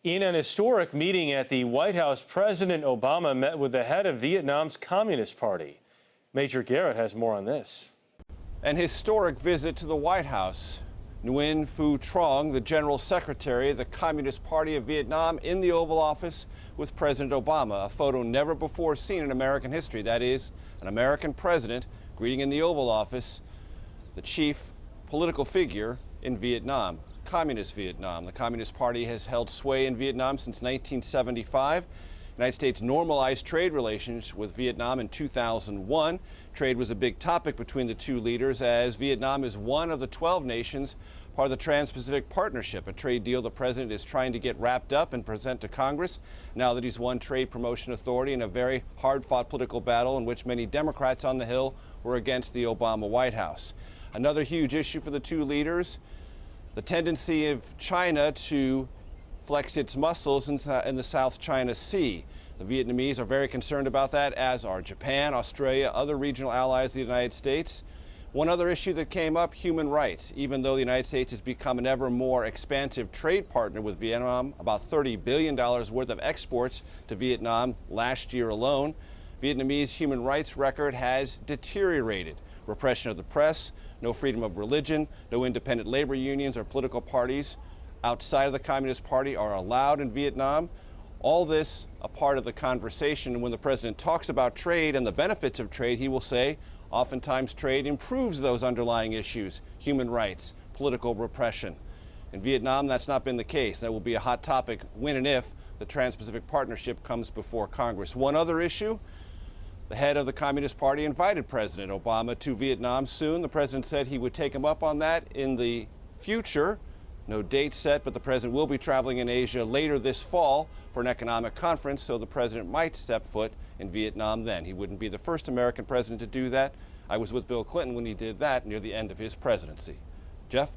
In an historic meeting at the White House, President Obama met with the head of Vietnam's Communist Party. Major Garrett has more on this. An historic visit to the White House. Nguyen Phu Trong, the General Secretary of the Communist Party of Vietnam, in the Oval Office with President Obama, a photo never before seen in American history. That is, an American president greeting in the Oval Office the chief political figure in Vietnam, Communist Vietnam. The Communist Party has held sway in Vietnam since 1975. The United States normalized trade relations with Vietnam in 2001. Trade was a big topic between the two leaders, as Vietnam is one of the 12 nations part of the Trans-Pacific Partnership, a trade deal the president is trying to get wrapped up and present to Congress now that he's won Trade Promotion Authority in a very hard-fought political battle in which many Democrats on the Hill were against the Obama White House. Another huge issue for the two leaders, the tendency of China to flex its muscles in the South China Sea. The Vietnamese are very concerned about that, as are Japan, Australia, other regional allies of the United States. One other issue that came up, human rights. Even though the United States has become an ever more expansive trade partner with Vietnam, about $30 billion worth of exports to Vietnam last year alone, Vietnamese human rights record has deteriorated. Repression of the press, no freedom of religion, no independent labor unions or political parties outside of the Communist Party are allowed in Vietnam. All this a part of the conversation. And when the president talks about trade and the benefits of trade, he will say, oftentimes trade improves those underlying issues, human rights, political repression. In Vietnam, that's not been the case. That will be a hot topic when and if the Trans-Pacific Partnership comes before Congress. One other issue, the head of the Communist Party invited President Obama to Vietnam soon. The president said he would take him up on that in the future. No date set, but the president will be traveling in Asia later this fall for an economic conference, so the president might step foot in Vietnam then. He wouldn't be the first American president to do that. I was with Bill Clinton when he did that near the end of his presidency. Jeff?